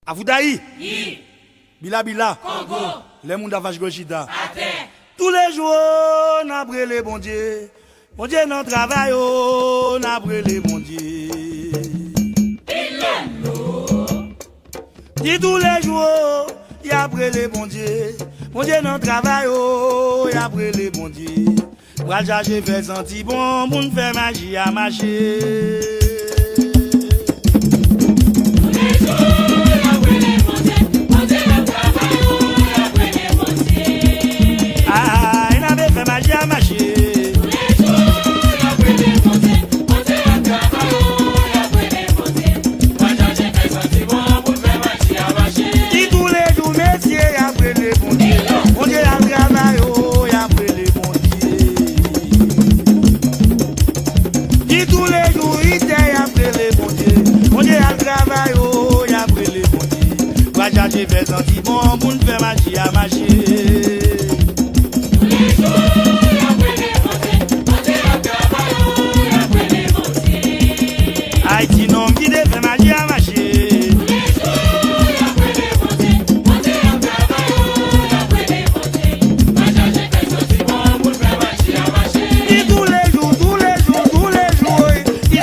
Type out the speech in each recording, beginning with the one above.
Afoudaï. Yi. Bila Bila. Congo. Les mondes avache Gochita. Ate. Tous les jours, n'a brûlé bon Dieu. Bon Dieu, non travail, n'a brûlé bon Dieu. Dis tous les jours, y a brûlé bon Dieu. Bon Dieu, non travail, y a brûlé bon Dieu. Bral j'ai fait sentir bon, moun fait magie à marcher. J'ai fait sentir bon, pour nous faire magie à marcher. Tous les jours, y'a brûlé monter à travail, y'a brûlé monter. Haïti non qui fait magie à marcher. Tous les jours, y'a brûlé monter à travail, y'a brûlé monter. Moi j'ai fait sentir bon, pour nous faire magie à marcher. Et tous les jours, il est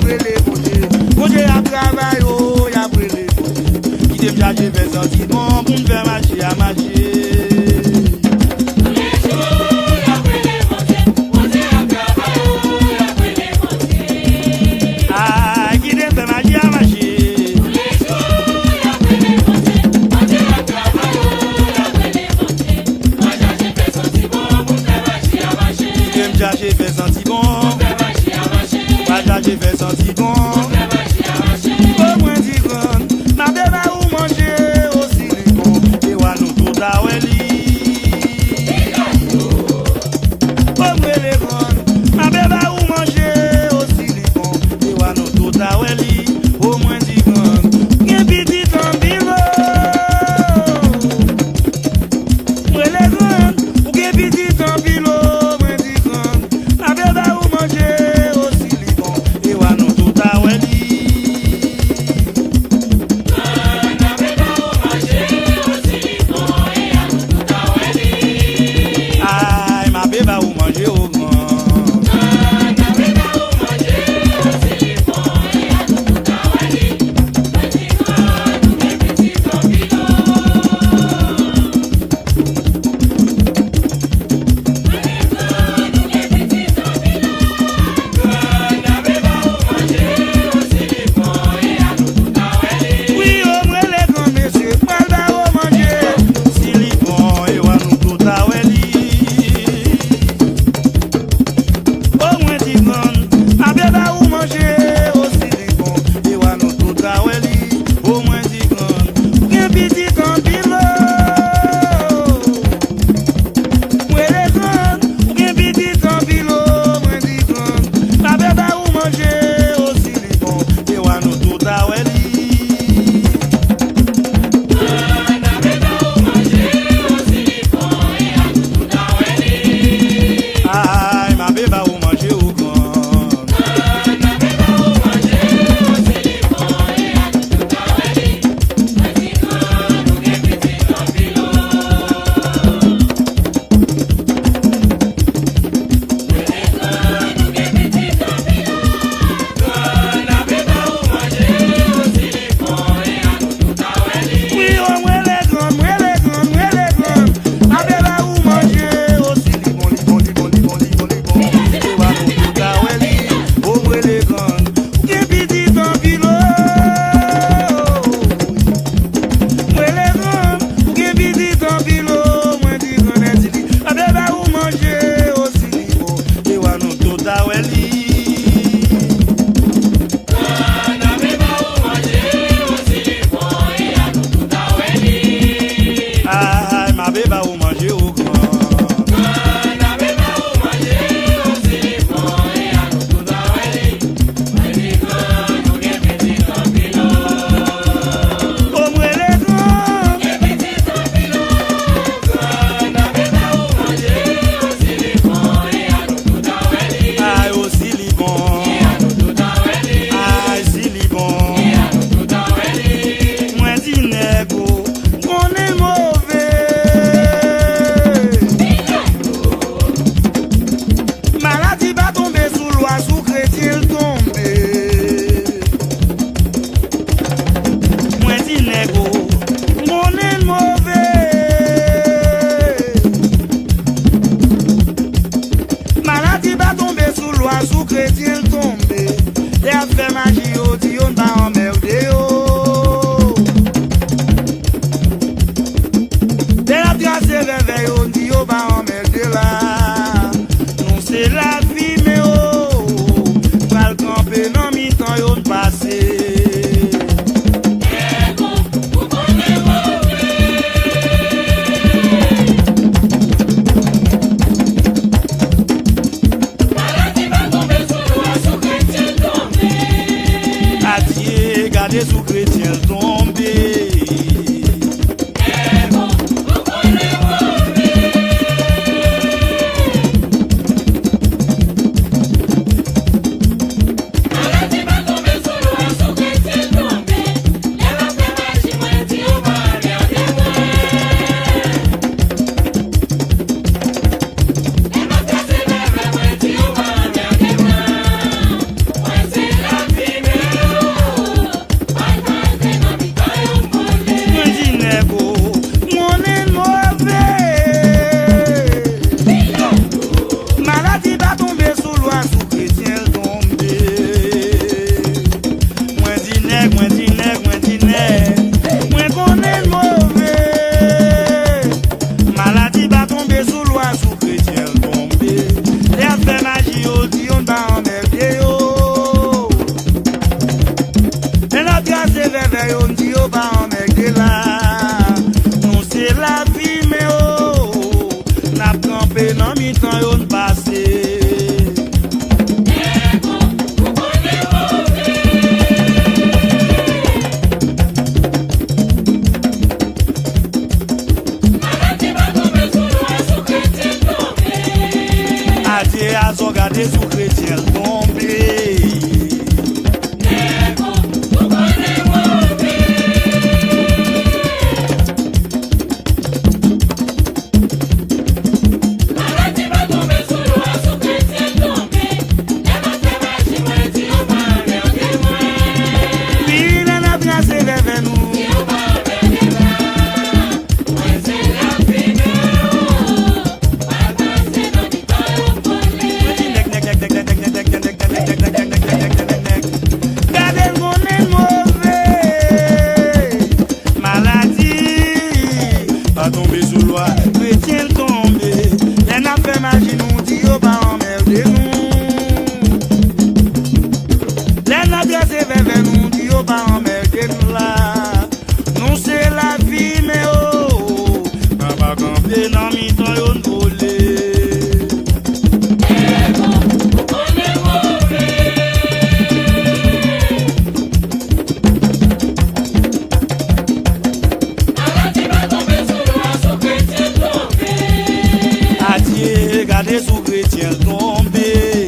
brûlé monter. Monter à travail, y'a brûlé monter. J'ai fait sentir bon pour me faire marcher à marcher. Tous les jours, y'a brûlé monter à travail, y'a brûlé monter. Ah, qui te fait marcher à marcher. Tous les jours, y'a brûlé monter à travail, y'a brûlé monter. Moi j'ai fait sentir bon pour me faire marcher à marcher. J'ai fait sentir bon. Pour faire marcher à marcher. J'ai fait sentir bon. Pour faire marcher à marcher. Au moins 10 grandes, ma bébé ou manger au silicon. Et wa nous tout à au moins les grandes, ma bébé ou manger au silicon. Et wa nous tout à au moins 10 grandes. Qu'un petit ambilo. Moi les grandes, ou qu'un petit ambilo, moins 10 grandes. Ma bébé ou manger au silicon. Et wa loi sous chrétien tombé. Et a fait magie au dit on va emmerder oh. Et la tracé réveil on dit on va emmerder là. Non c'est la vie mais oh. Pas le camper non mi-temps yon passé. Gardez sous chrétien tombé. Gardez sous chrétien tombé. Gardez sous chrétien tombé.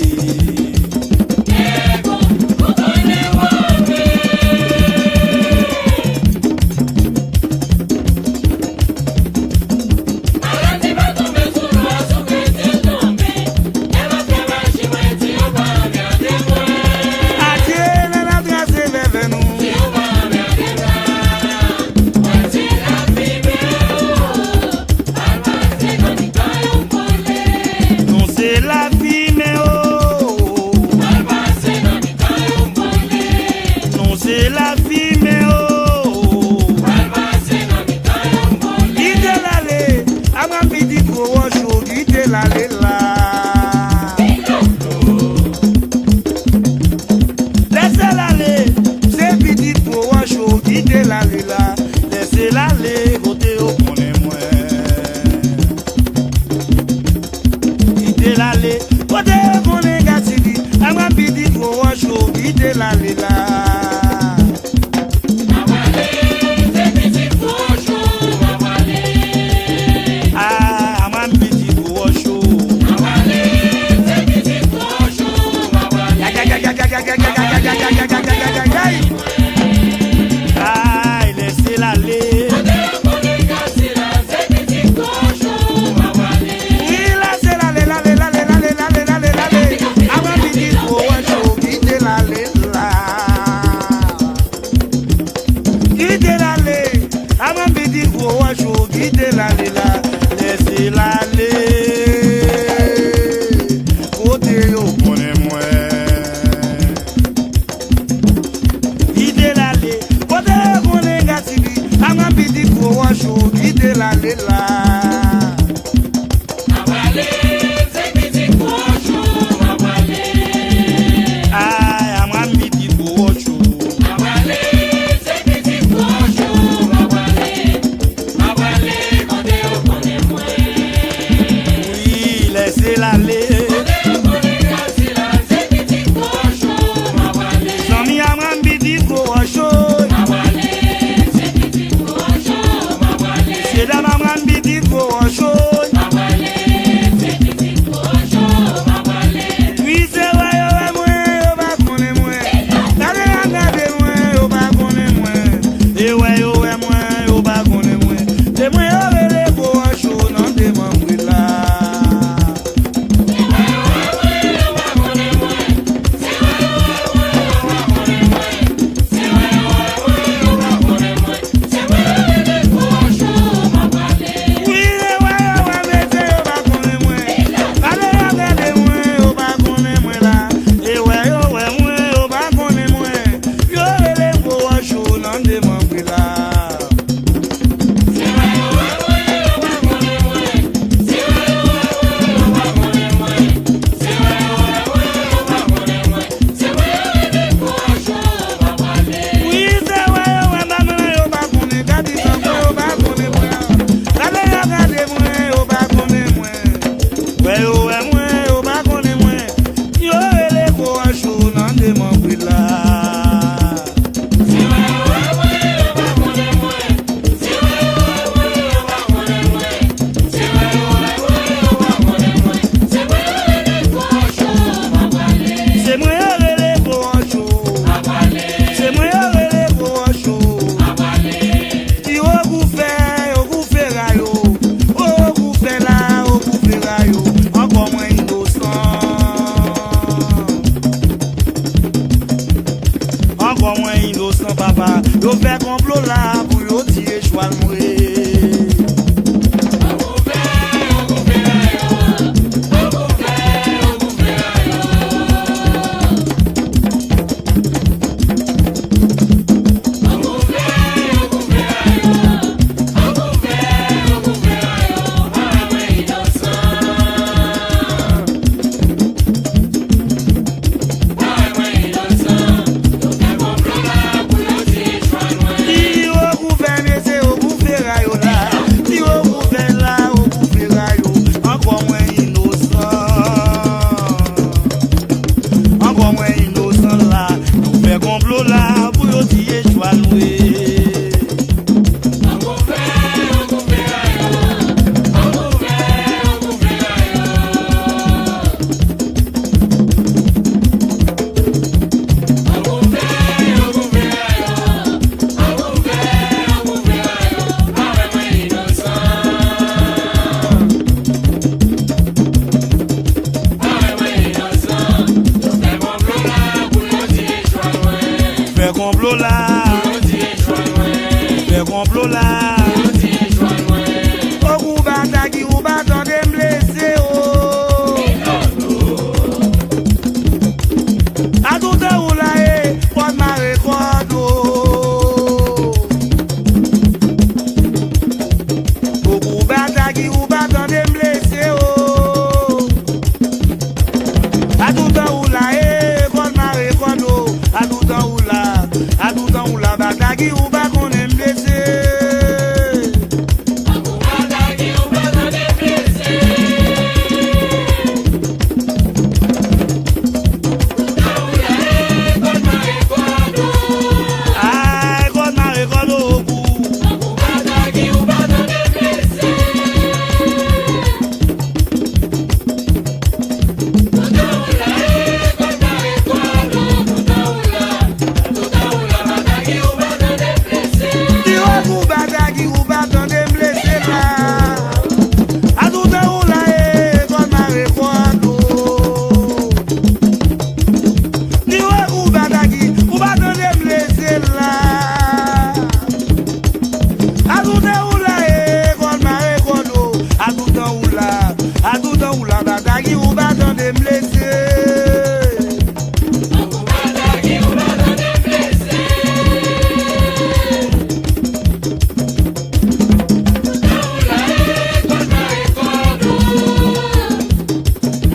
Fais complot là. Fais complot là. Au coup bataki ou battant de blessé oh. A tout temps ou là eh, pas de ma récolte oh. Au coup bataki ou battant de blessé oh. A tout temps ou là eh, pas de ma récolte oh. A tout temps ou là bataki ou battant de blessé.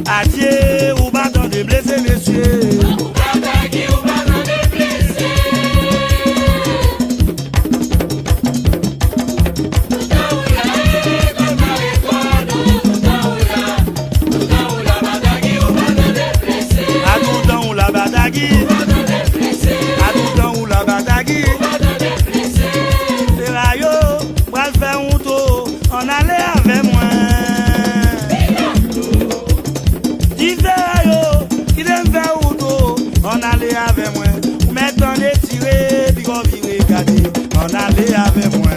Adieu, ou battant de blessés, messieurs. A tout temps ou la batagui. A tout temps ou la batagui. C'est là yo, pral faire un tour, on allait avec moi. On allait avec moi, ou maintenant les tirer, puis qu'on vire garder. On allait avec moi.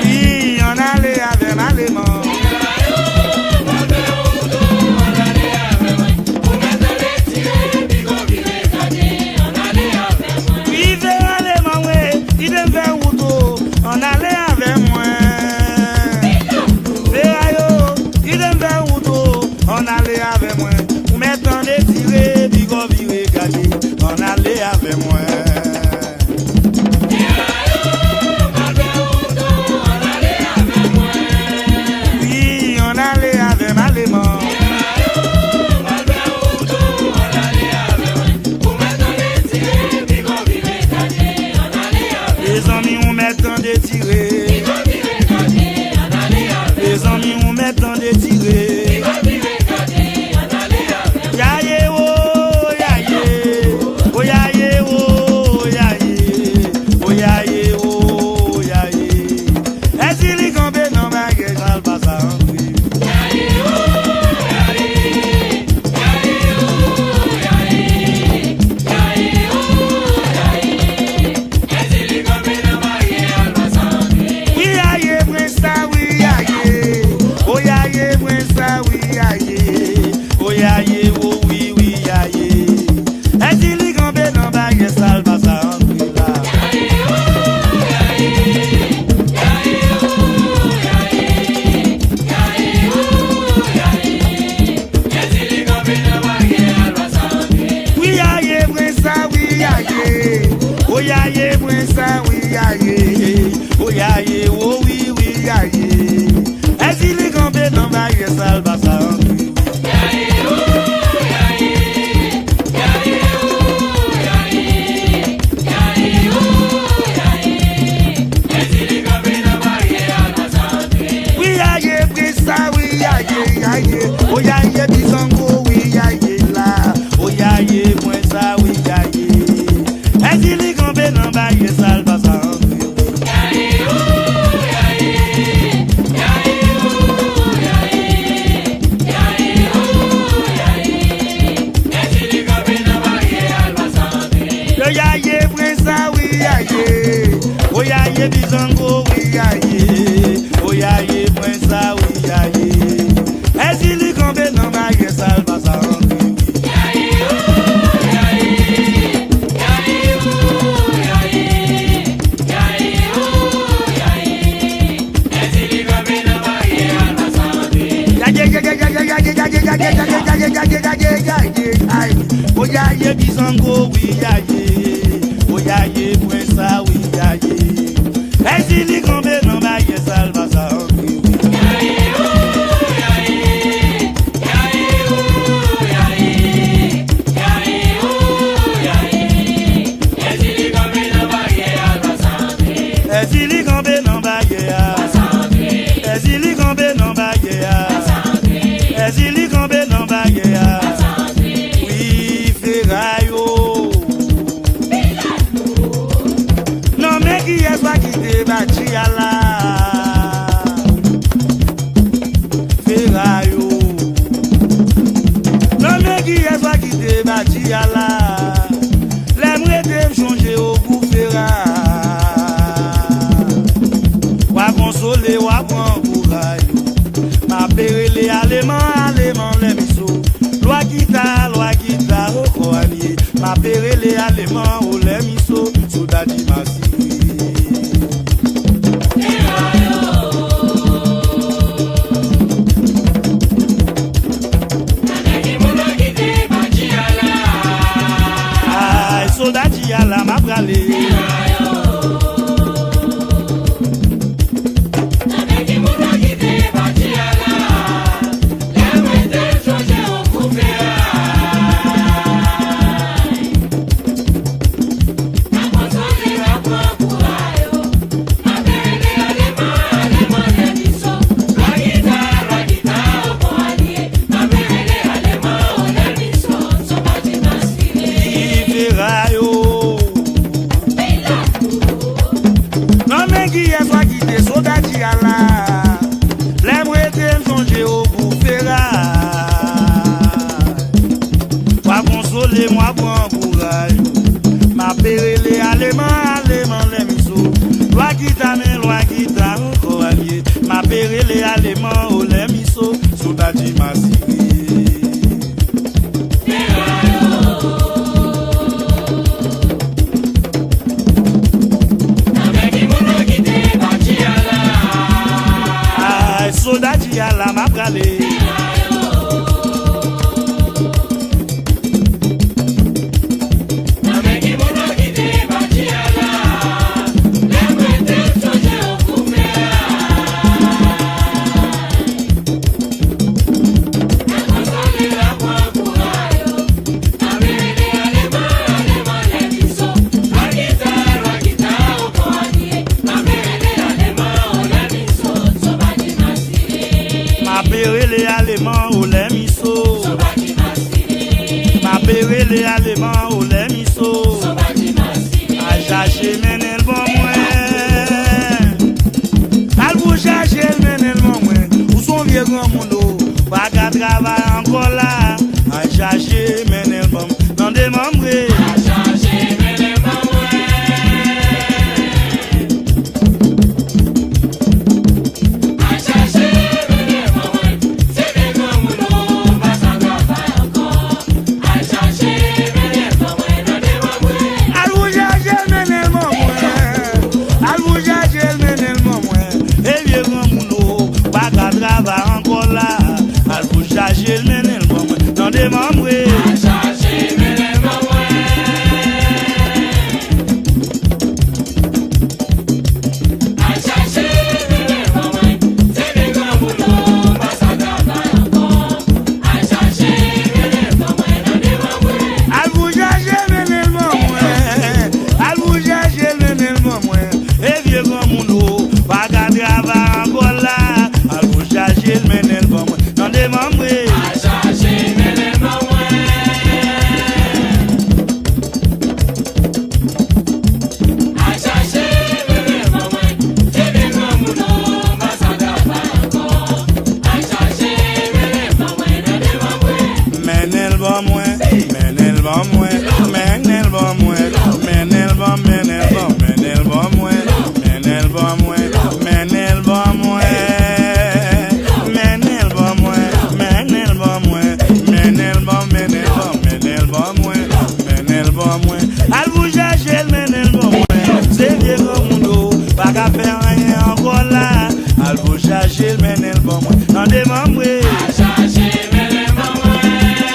Oui, on allait avec Maléman. Oui, vers Maléman, oui, il aime faire Outo. On allait avec moi. On allait avec moi, ou maintenant les tirer, puis qu'on vire garder. On allait avec moi. Oui, on allait avec Maléman. Les amis, on maintenant des tirer. Les amis, on maintenant des tirer. Oyaye, Prince, oui, aye. Oyaye, oh oui, oui, aye. Est-ce qu'il est campé dans ma gueule, ça oui, aye, Prince, oui, aye. Oyaye, Bizango, oui, aye, là. Oyaye, Prince, oui, aye. Est-ce qu'il est campé dans ma gueule, ça Oyaye, Prince, oui, aye. Oyaye, Bizango, oui, aye. Oyaye, Prince, oui, aye. Est-ce qu'il est campé dans Oyaye Bizango, oui, yaye. Oyaye Prince, oui, yaye. Ezili Gombe, non, baye, salva, ça, oui. Ezili Gombe, non, baye, Ezili Gombe, non, baye, Ezili Gombe, non, baye, oui, Ferrayo. Non, mais qui est-ce qui te bâti à la Ferrayo? Non, mais qui est-ce qui te bâti à la l'aimerait te changer au bout Ferrayo. Wa consoler, wa prendre courage. Ma père les Allemands, les miso. Loi guitare, au coalier. Ma père les Allemands, les miso. Souda di masi. Ay, souda di ala, ma brale. Moi prends courage. Ma père les Allemands, les miso. Loi guitare, encore allié. Ma père les Allemands, les miso. Souda di masi. Ay, souda di ala, ma brale. Les Allemands ou les miso. Ma père les Allemands ou les miso. A chercher menel bon moins. Al vous chercher menel bon moins. Où sont vieux grand monde? Pas qu'à travailler encore là. A chercher menel bon. Dans des membres. Charger le menel bon dans des membres. Charger le menel bon. Charger le menel bon. C'est des grands boulots, pas ça travaille encore. Charger le menel bon dans des membres. Al vous charger le menel bon. Al vous charger le menel bon. Et vieux grand boulot, pas qu'à travailler encore là. Al vous charger le menel bon dans des membres. Al vous chercher le menel bon moins. C'est vieux comme monde, pas qu'à faire rien encore là. Al vous chercher le menel bon moins. Dans des membres. Al chercher le menel bon moins.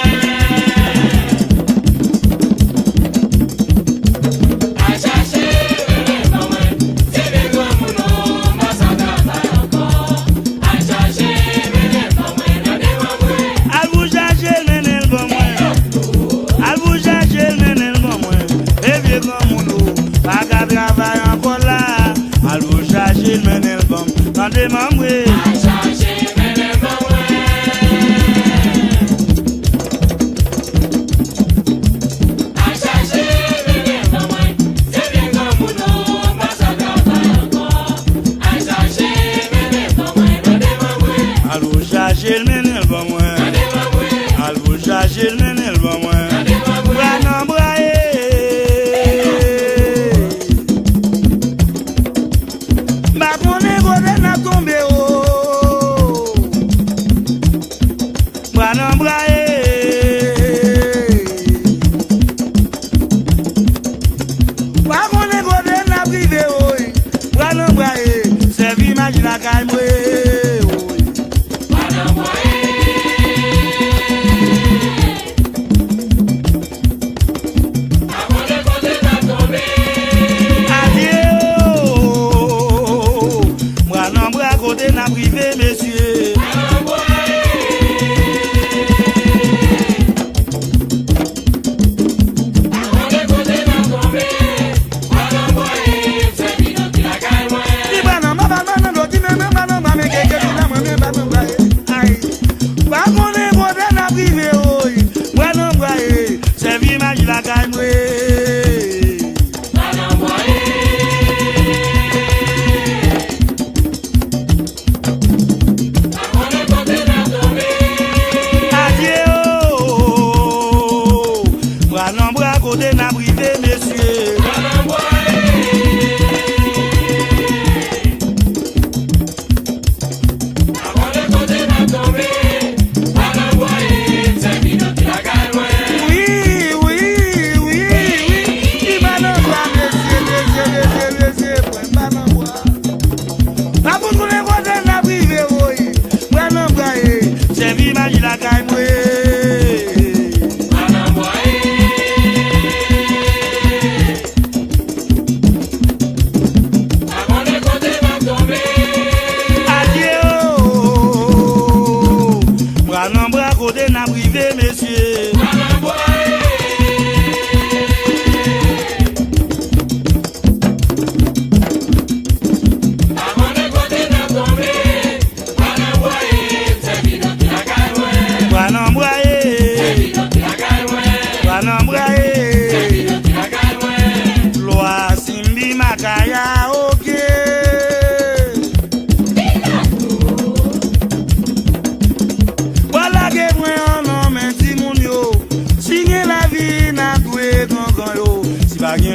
mandé mamoué. Chercher le menel pour moi. Alvo chercher le menel pour moi. Bras n'embrayer. Ma connaît godin n'a tombé oh. Bras n'embrayer. Ma connaît godin n'a privé oh. Bras n'embrayer. C'est vie magie la calme. Privé, messieurs.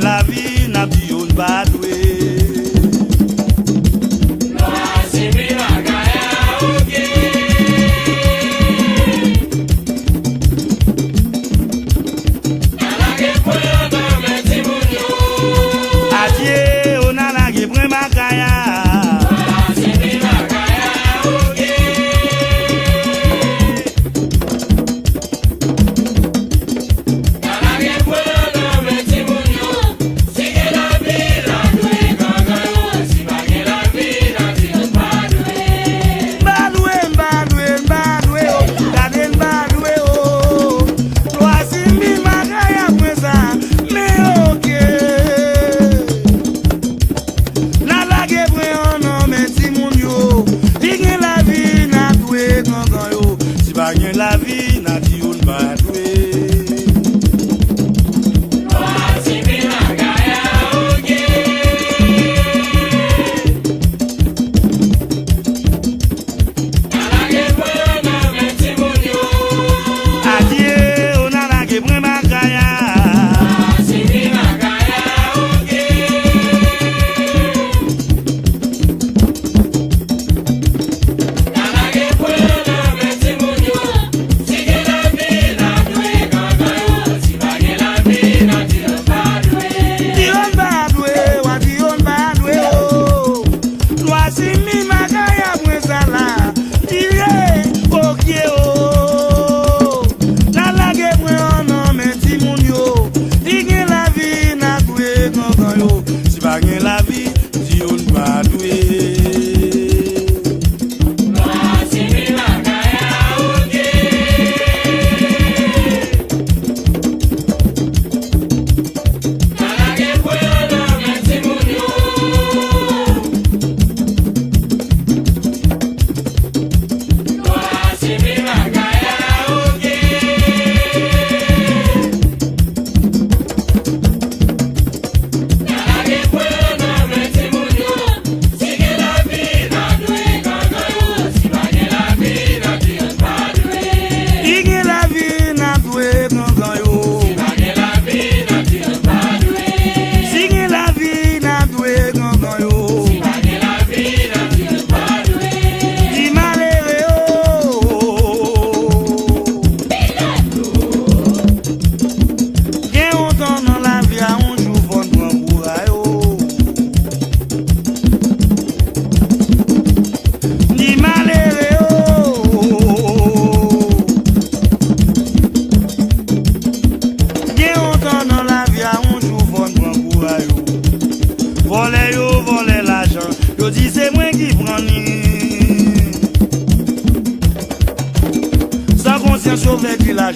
La vie n'a plus une badoué. Adieu, on a la gueule, ma kaya. La vie n'a dit une badoué. Adieu, on a la gueule, ma kaya. La vie, si on va douer.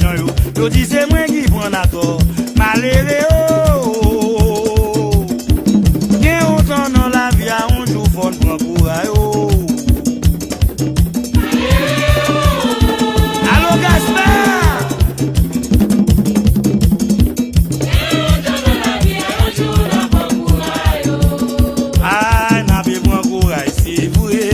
l'argent yo dit c'est moi qui prends la tort. Malheureux oh. Bien autant dans la vie à un jour faut prendre courage oh. Allô Gaspard. Bien autant dans la vie à un jour faut prendre courage. Ah, n'a pas prendre courage c'est vrai.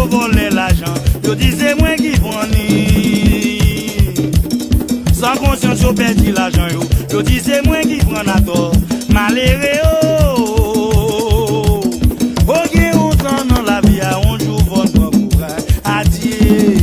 Voler l'argent, yo dis c'est moi qui prends ni. Sans conscience yo perdu l'argent yo dis c'est moi qui prends la tort. Malheureux oh. Ok autant dans la vie à un jour votre courage. Adieu.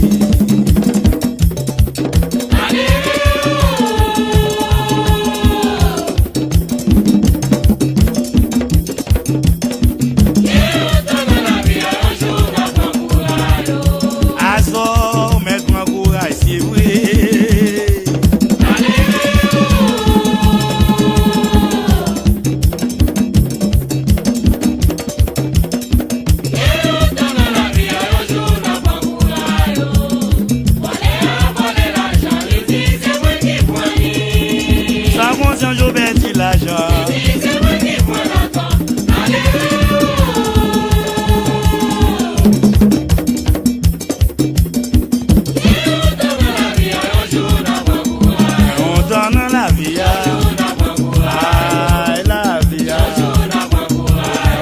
Je perds l'argent. C'est moi qui prends la tort. On donne la vie à la vie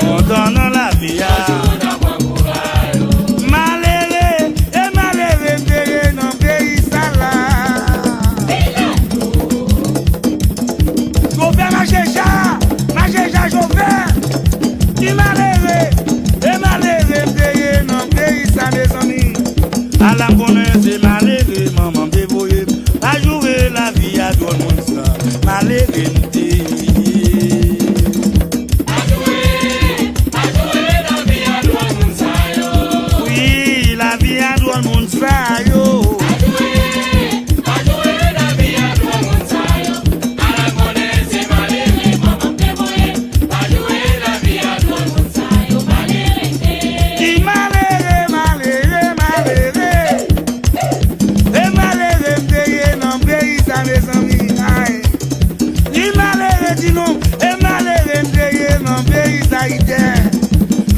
on donne la vie malheureux et malheureux de nos pays ça là. Majeja chauffeur, qui malheureux et malheureux de nos pays ça mes amis. À la connaisse malheureux maman débrouillé à jouer la vie à tout le monde ça malheureux oui la vie à tout le monde ça yo.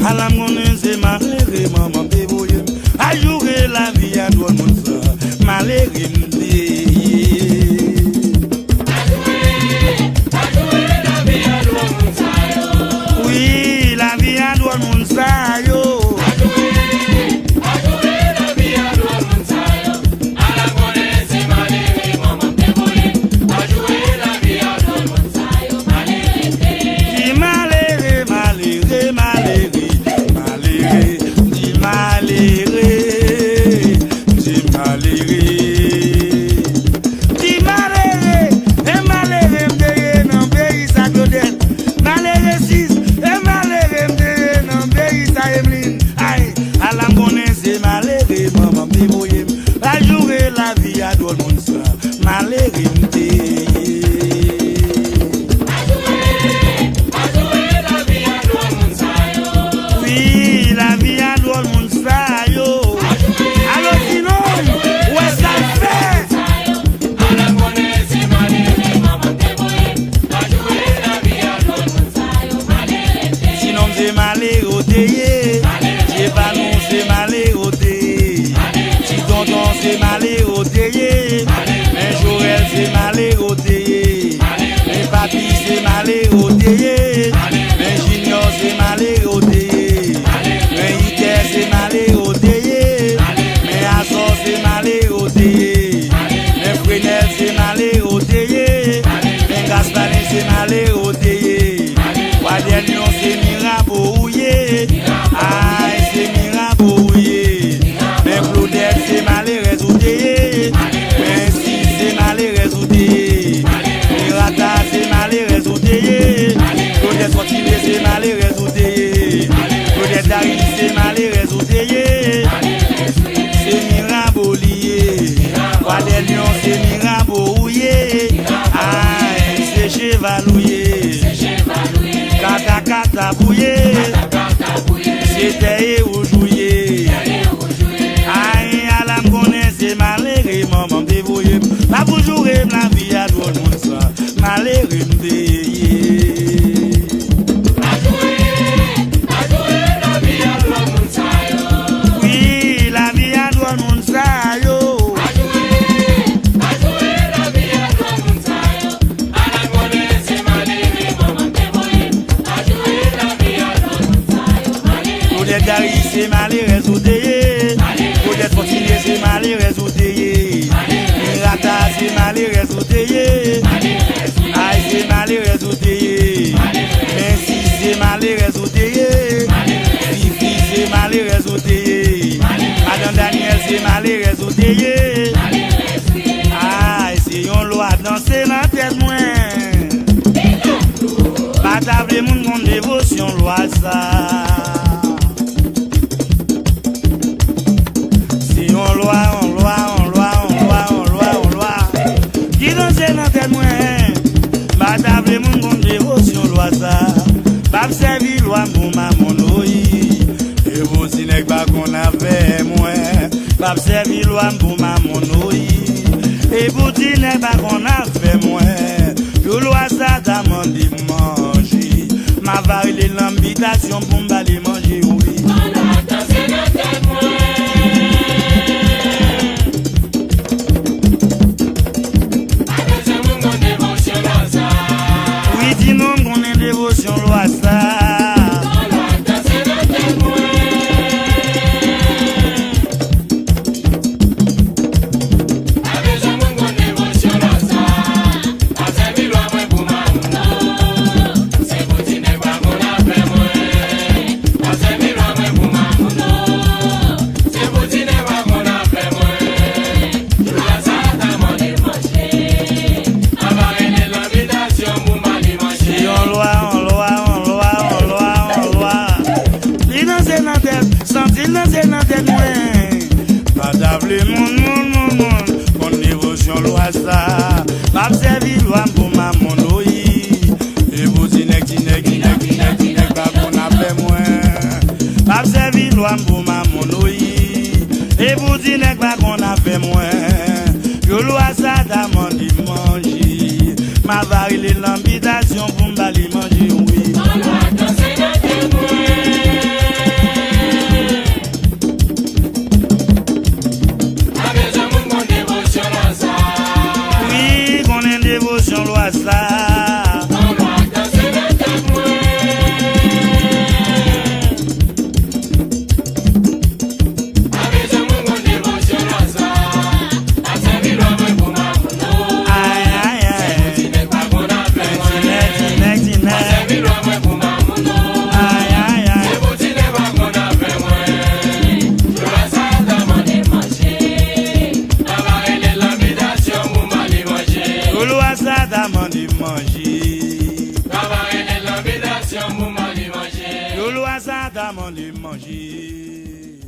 À la monnaie c'est malheureux maman débrouillé à jouer la vie à tout le monde ça malheureux oui la vie à tout le monde ça yo. t'es où jouer. Aïe, à la m'connais, c'est malheureux, maman débrouillé. Pas pour jouer, la vie à tout le monde ça. Malheureux, m'déyé. Oui, la vie à tout le monde ça, yo. Peut-être Gary, c'est malheureux, soudé. Peut-être Fortuné, c'est malheureux, soudé. Rata, c'est malheureux, soudé. Aïe, c'est malheureux, soudé. Merci, c'est malheureux, soudé. Fifi, c'est malheureux, soudé. Madame Daniel, c'est malheureux, soudé. Aïe, c'est une loi danser dans la tête, moi. Pas table, mon dévotion, loi ça. On loi. Qui danse dans tes moyens, bah table mon bon dévotion loi ça. Bah servi loi pour ma monoï. Et vous si n'est pas qu'on a fait moins. Bah servi loi pour ma monoï. Et vous si n'est pas qu'on a fait moins. Yo loi ça t'a demandé manger. Ma varie l'ambitation pour m'aller manger oui. Dis-nous qu'on est dévotion loi ça. Sentir dans tes moyens. Pas d'appeler mon dévotion loi ça. Pas servi loi pour ma monoï. Et vous dinec, pas qu'on a fait moins. Pas servi loi pour ma monoï. Et vous dinec, pas qu'on a fait moins. Yo loi ça t'a demandé manger. Ma varie l'ambitation pour m'aller manger oui. Dévotion loi ça. Demandé manger. Lolo ça demandé manger.